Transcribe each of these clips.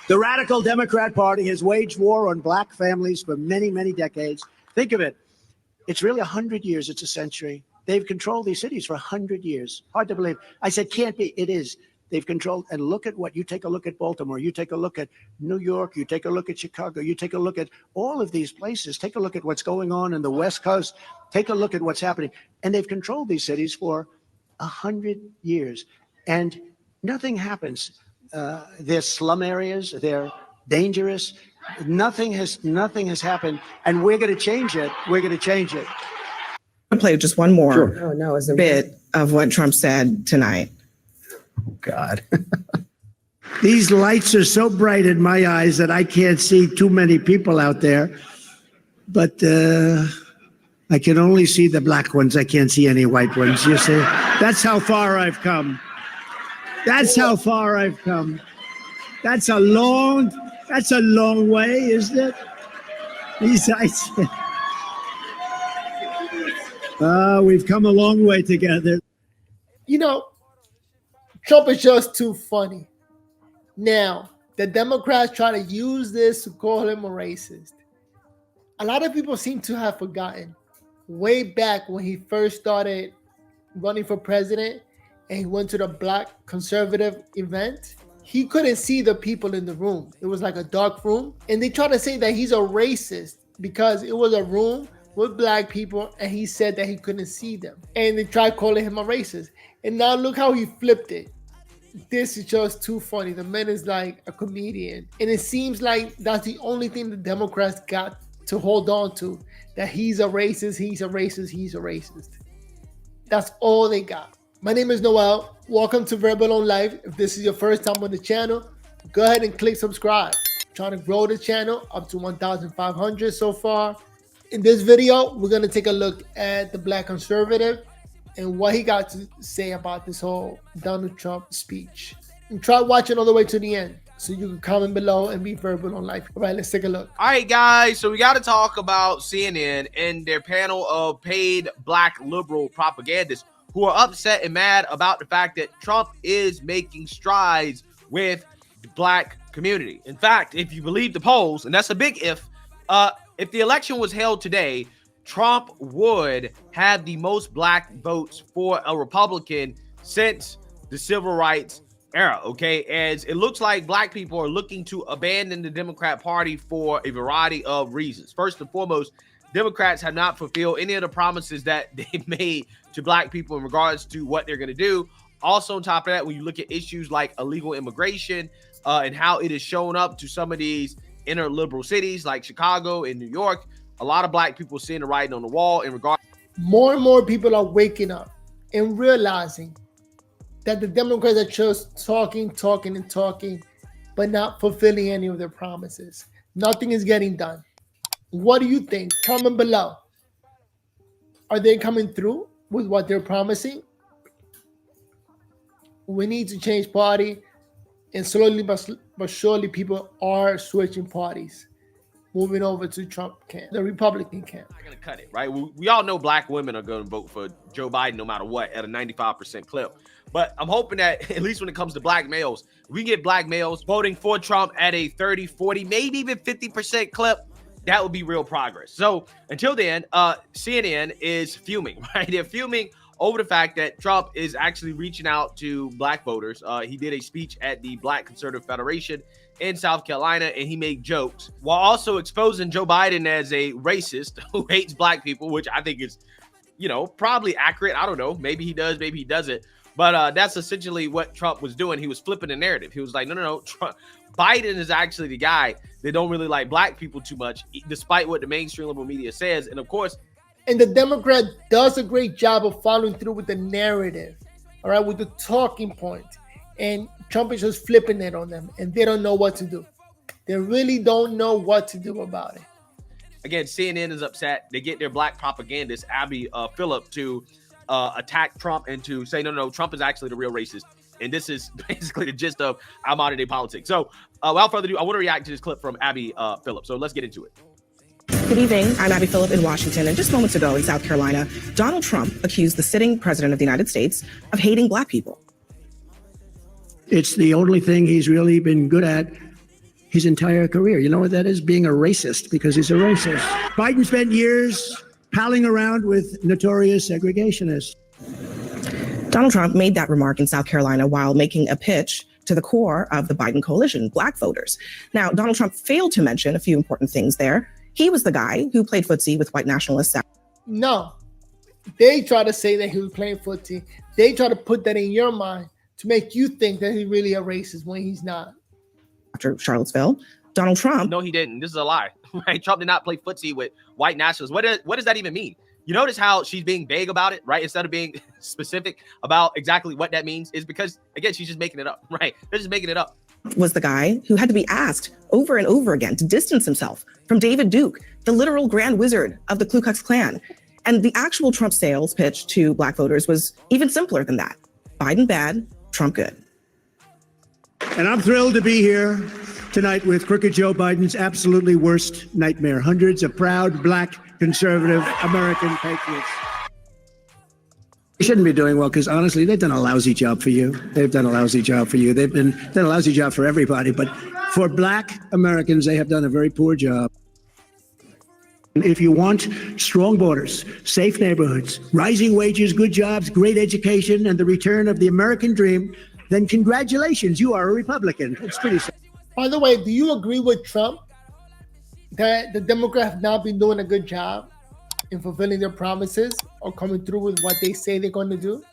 The radical Democrat Party has waged war on black families for many, many decades. Think of it. It's really 100 years. It's a century. They've controlled these cities for 100 years. Hard to believe. I said, can't be. It is. They've controlled. And look at what you take a look at Baltimore. You take a look at New York. You take a look at Chicago. You take a look at all of these places. Take a look at what's going on in the West Coast. Take a look at what's happening. And they've controlled these cities for 100 years. And nothing happens. They're slum areas. They're dangerous. Nothing has happened. And we're going to change it. We're going to change it. I'll play just one more Sure. bit of what Trump said tonight. Oh, God. These lights are so bright in my eyes that I can't see too many people out there. But I can only see the black ones. I can't see any white ones. You see, that's how far I've come. That's how far I've come. That's a long way, isn't it? These lights. We've come a long way together. You know, Trump is just too funny. Now, the Democrats try to use this to call him a racist. A lot of people seem to have forgotten way back when he first started running for president and he went to the Black conservative event. He couldn't see the people in the room. It was like a dark room. And they try to say that he's a racist because it was a room with black people and he said that he couldn't see them. And they tried calling him a racist. And now look how he flipped it. This is just too funny. The man is like a comedian. And it seems like that's the only thing the Democrats got to hold on to. That he's a racist, he's a racist, he's a racist. That's all they got. My name is Noel. Welcome to Verbal on Life. If this is your first time on the channel, go ahead and click subscribe. I'm trying to grow the channel up to 1,500 so far. In this video, we're going to take a look at the Black conservative and what he got to say about this whole Donald Trump speech. And try watching all the way to the end so you can comment below and be verbal on life. All right, let's take a look. All right, guys, so we got to talk about CNN and their panel of paid black liberal propagandists who are upset and mad about the fact that Trump is making strides with the black community. In fact, if you believe the polls, and that's a big if the election was held today, Trump would have the most black votes for a Republican since the civil rights era, okay? As it looks like black people are looking to abandon the Democrat Party for a variety of reasons. First and foremost, Democrats have not fulfilled any of the promises that they made to black people in regards to what they're going to do. Also, on top of that, when you look at issues like illegal immigration and how it has shown up to some of these inner liberal cities like Chicago and New York, a lot of black people seeing the writing on the wall in regard. More and more people are waking up and realizing that the Democrats are just talking, but not fulfilling any of their promises. Nothing is getting done. What do you think? Comment below. Are they coming through with what they're promising? We need to change party, and slowly but surely people are switching parties, moving over to Trump camp, the Republican camp. Not going to cut it, right? We all know black women are going to vote for Joe Biden no matter what at a 95% clip. But I'm hoping that at least when it comes to black males, we get black males voting for Trump at a 30, 40, maybe even 50% clip. That would be real progress. So until then, CNN is fuming, right? They're fuming over the fact that Trump is actually reaching out to black voters. He did a speech at the Black Conservative Federation in South Carolina, and he made jokes while also exposing Joe Biden as a racist who hates black people, which I think is, you know, probably accurate. I don't know. Maybe he does, maybe he doesn't. But that's essentially what Trump was doing. He was flipping the narrative. He was like, no, Trump, Biden is actually the guy that don't really like black people too much, despite what the mainstream liberal media says. And of course, and the Democrat does a great job of following through with the narrative, all right, with the talking point. And Trump is just flipping it on them, and they don't know what to do. They really don't know what to do about it. Again, CNN is upset. They get their black propagandist, Abby Phillip, to attack Trump and to say, no, Trump is actually the real racist. And this is basically the gist of our modern day politics. So without further ado, I want to react to this clip from Abby Phillip. So let's get into it. Good evening. I'm Abby Phillip in Washington. And just moments ago in South Carolina, Donald Trump accused the sitting president of the United States of hating black people. It's the only thing he's really been good at. his entire career. You know what that is? Being a racist, because he's a racist. Biden spent years palling around with notorious segregationists. Donald Trump made that remark in South Carolina while making a pitch to the core of the Biden coalition, Black voters. Now, Donald Trump failed to mention a few important things there. He was the guy who played footsie with white nationalists. No, they try to say that he was playing footsie. They try to put that in your mind to make you think that he's really a racist when he's not. After Charlottesville, Donald Trump. No, he didn't. This is a lie. Right? Trump did not play footsie with white nationalists. What does that even mean? You notice how she's being vague about it, right? Instead of being specific about exactly what that means, is because, again, she's just making it up, right? They're just making it up. Was the guy who had to be asked over and over again to distance himself from David Duke, the literal grand wizard of the Ku Klux Klan. And the actual Trump sales pitch to Black voters was even simpler than that. Biden bad, Trump good. And I'm thrilled to be here tonight with crooked Joe Biden's absolutely worst nightmare. Hundreds of proud, Black, conservative American patriots. They shouldn't be doing well, because honestly, they've done a lousy job for you. They've done a lousy job for you. They've done a lousy job for everybody. But for Black Americans, they have done a very poor job. If you want strong borders, safe neighborhoods, rising wages, good jobs, great education, and the return of the American dream, then congratulations, you are a Republican. It's pretty simple. By the way, do you agree with Trump that the Democrats have not been doing a good job in fulfilling their promises or coming through with what they say they're going to do?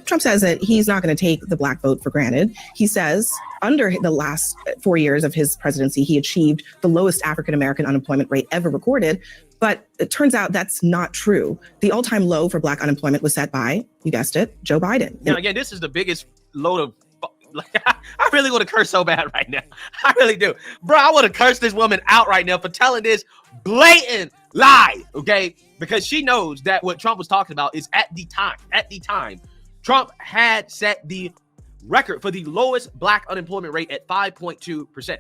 Trump says that he's not going to take the Black vote for granted. He says under the last 4 years of his presidency, he achieved the lowest African-American unemployment rate ever recorded. But it turns out that's not true. The all-time low for Black unemployment was set by, you guessed it, Joe Biden. Now, again, this is the biggest load of... I really want to curse so bad right now. I really do. Bro, I want to curse this woman out right now for telling this blatant lie, okay? Because she knows that what Trump was talking about is at the time, Trump had set the record for the lowest Black unemployment rate at 5.2%.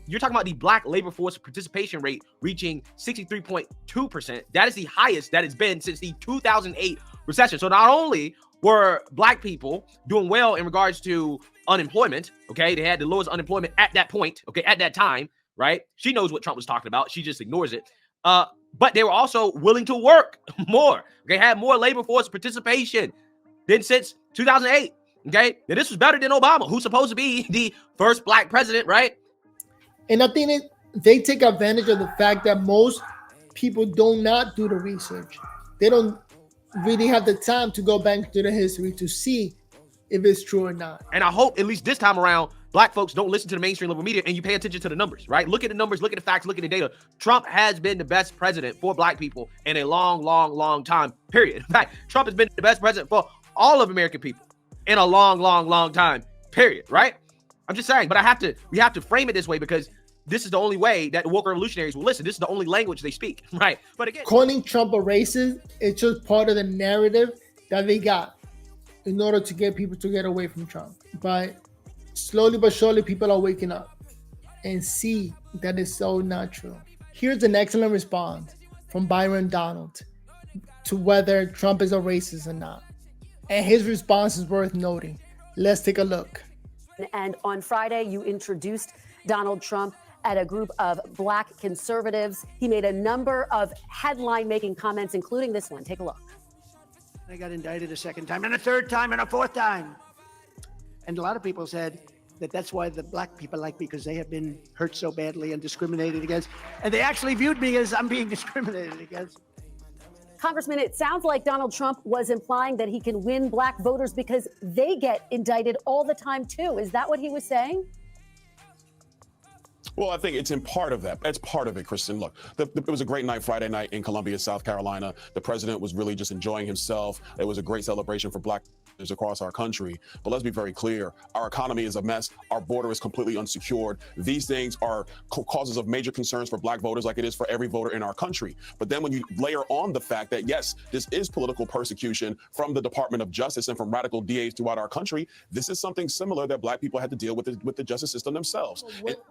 You're talking about the Black labor force participation rate reaching 63.2%. That is the highest that it's been since the 2008 recession. So not only were Black people doing well in regards to unemployment, okay, they had the lowest unemployment at that point, okay, at that time, right? She knows what Trump was talking about. She just ignores it. But they were also willing to work more. They had more labor force participation than since 2008. Okay, now this was better than Obama, who's supposed to be the first Black president, right? And I think they take advantage of the fact that most people do not do the research. They don't really have the time to go back to the history to see if it's true or not. And I hope at least this time around, Black folks don't listen to the mainstream liberal media and you pay attention to the numbers, right? Look at the numbers, look at the facts, look at the data. Trump has been the best president for Black people in a long time, period. In fact, Trump has been the best president for all of American people in a long time, period, right? I'm just saying, but we have to frame it this way because this is the only way that the woke revolutionaries will listen. This is the only language they speak, right? But again, calling Trump a racist, it's just part of the narrative that they got in order to get people to get away from Trump. But slowly but surely, people are waking up and see that it's so not true. Here's an excellent response from Byron Donalds to whether Trump is a racist or not. And his response is worth noting. Let's take a look. And on Friday, you introduced Donald Trump at a group of Black conservatives. He made a number of headline-making comments, including this one. Take a look. I got indicted a second time, and a third time, and a fourth time. And a lot of people said that that's why the Black people like me, because they have been hurt so badly and discriminated against. And they actually viewed me as I'm being discriminated against. Congressman, it sounds like Donald Trump was implying that he can win Black voters because they get indicted all the time, too. Is that what he was saying? Well, I think it's in part of that. That's part of it, Kristen. Look, it was a great night Friday night in Columbia, South Carolina. The president was really just enjoying himself. It was a great celebration for Black across our country. But let's be very clear. Our economy is a mess. Our border is completely unsecured. These things are causes of major concerns for Black voters like it is for every voter in our country. But then when you layer on the fact that, yes, this is political persecution from the Department of Justice and from radical DAs throughout our country, this is something similar that Black people had to deal with the justice system themselves.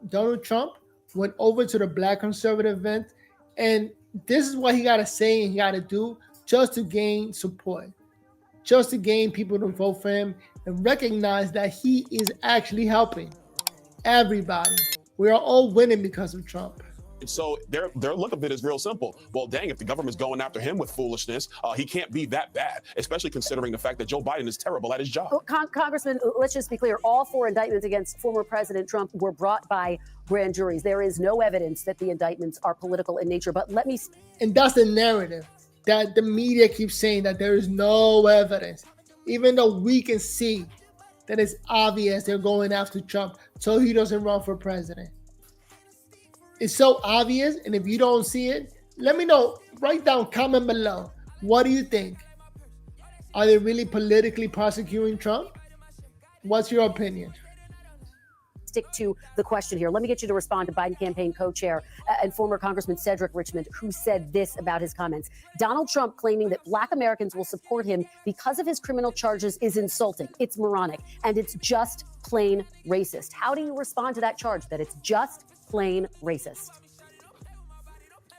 Donald Trump went over to the Black conservative event, and this is what he got to say and he got to do just to gain support. just to gain people to vote for him and recognize that he is actually helping everybody. We are all winning because of Trump. And so their look of it is real simple. Well, dang, if the government's going after him with foolishness, he can't be that bad, especially considering the fact that Joe Biden is terrible at his job. Congressman, let's just be clear. All 4 indictments against former President Trump were brought by grand juries. There is no evidence that the indictments are political in nature. But let me... And that's the narrative that the media keeps saying, that there is no evidence, even though we can see that it's obvious they're going after Trump so he doesn't run for president. It's so obvious, and if you don't see it, let me know. Write down, comment below. What do you think? Are they really politically prosecuting Trump? What's your opinion? Stick to the question here. Let me get you to respond to Biden campaign co-chair and former Congressman Cedric Richmond, who said this about his comments. Donald Trump claiming that Black Americans will support him because of his criminal charges is insulting. It's moronic, and it's just plain racist. How do you respond to that charge, that it's just plain racist?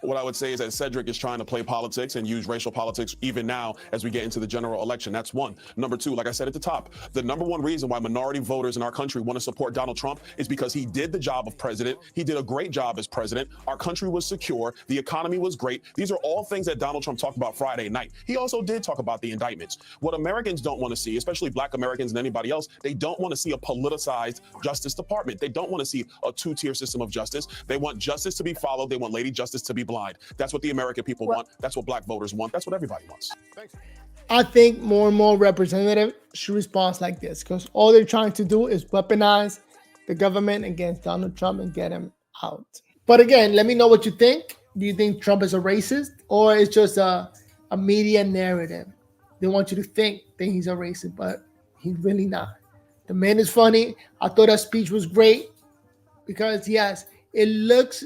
What I would say is that Cedric is trying to play politics and use racial politics even now as we get into the general election. That's one. Number two, like I said at the top, the number one reason why minority voters in our country want to support Donald Trump is because he did the job of president. He did a great job as president. Our country was secure. The economy was great. These are all things that Donald Trump talked about Friday night. He also did talk about the indictments. What Americans don't want to see, especially Black Americans and anybody else, they don't want to see a politicized Justice Department. They don't want to see a two-tier system of justice. They want justice to be followed. They want Lady Justice to be blind. That's what the American people want. That's what Black voters want. That's what everybody wants. I think more and more representatives should respond like this, because all they're trying to do is weaponize the government against Donald Trump and get him out. But again, let me know what you think. Do you think Trump is a racist, or it's just a media narrative? They want you to think that he's a racist, but he's really not. The man is funny. I thought that speech was great because, yes, it looks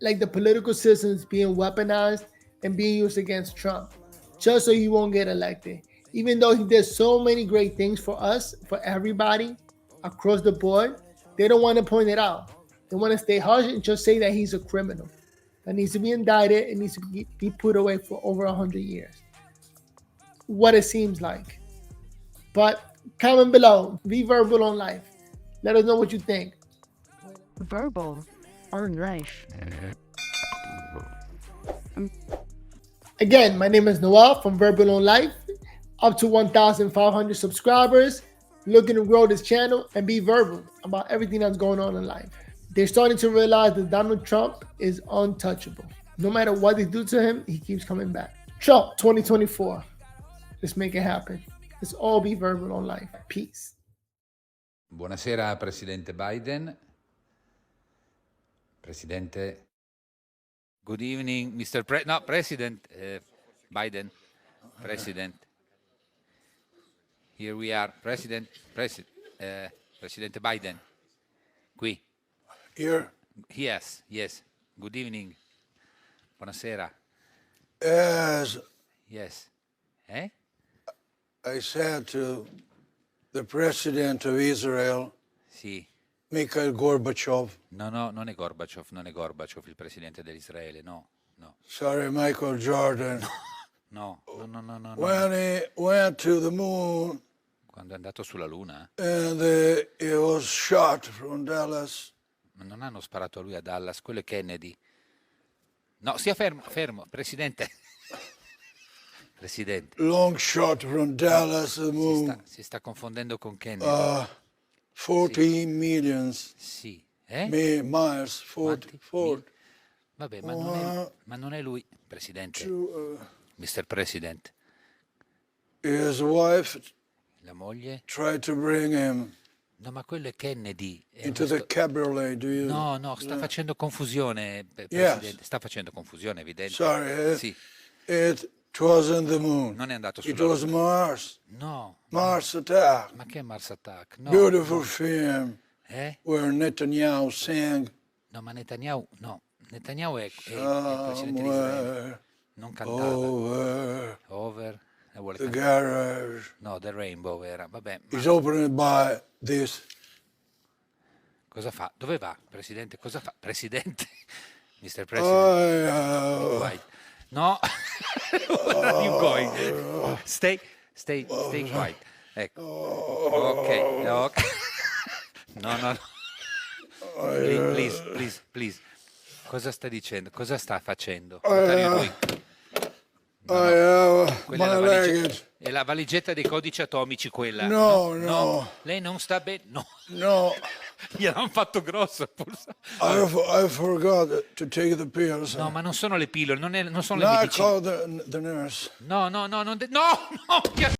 like the political system is being weaponized and being used against Trump just so he won't get elected. Even though he did so many great things for us, for everybody across the board, they don't want to point it out. They want to stay harsh and just say that he's a criminal that needs to be indicted and needs to be put away for over 100 years. What it seems like. But comment below. Be verbal on life. Let us know what you think. Verbal on life. Again, my name is Noel from Verbal on Life. Up to 1,500 subscribers. Looking to grow this channel and be verbal about everything that's going on in life. They're starting to realize that Donald Trump is untouchable. No matter what they do to him, he keeps coming back. Trump 2024. Let's make it happen. Let's all be verbal on life. Peace. Buonasera, Presidente Biden. Presidente. Good evening, Mr. President Biden. President. Here we are, President Biden. Qui. Here? Yes. Good evening. Buonasera. As Yes. I said to the President of Israel, Sì. Mikhail Gorbachev. No, non è Gorbachev, il presidente dell'Israele, no. Sorry, Michael Jordan. No. When he went to the moon Quando è andato sulla Luna, and he was shot from Dallas. ma non hanno sparato a lui a Dallas, quello è Kennedy. No, stia fermo, Presidente. Presidente. Long shot from Dallas to the moon. Si sta confondendo con Kennedy. 14 millions. Sì. Miles. 40. Vabbè, ma non è lui, Presidente. Mr. President. His wife La moglie? tried to bring him No, ma quello è Kennedy. into the cabriolet. Do you? No, sta facendo confusione, Presidente. Yes. Sta facendo confusione, evidente. Sorry. Sì. It wasn't the moon. Non è andato It sulla was Luna. Mars. No. Mars Attack. Ma che Mars Attack? No. Beautiful film Eh? where Netanyahu sang No, ma Netanyahu è il presidente di Israele. Non cantava. Over. Vuole the cantare. garage. No, The Rainbow era. Vabbè, ma He's opened by this. cosa fa? Dove va, Presidente? Cosa fa? Presidente? Mr. President. Be quiet. No. Where are you going? Stay. Stay quiet. Ecco. Ok. No. Please. Cosa sta dicendo? Cosa sta facendo? Quella è la valigetta dei codici atomici, quella. No. Lei non sta bene. No. Gliel'hanno fatto grosso. I forgot to take the pills. No, ma non sono le pillole, non sono No, le I medicine. called the nurse. No.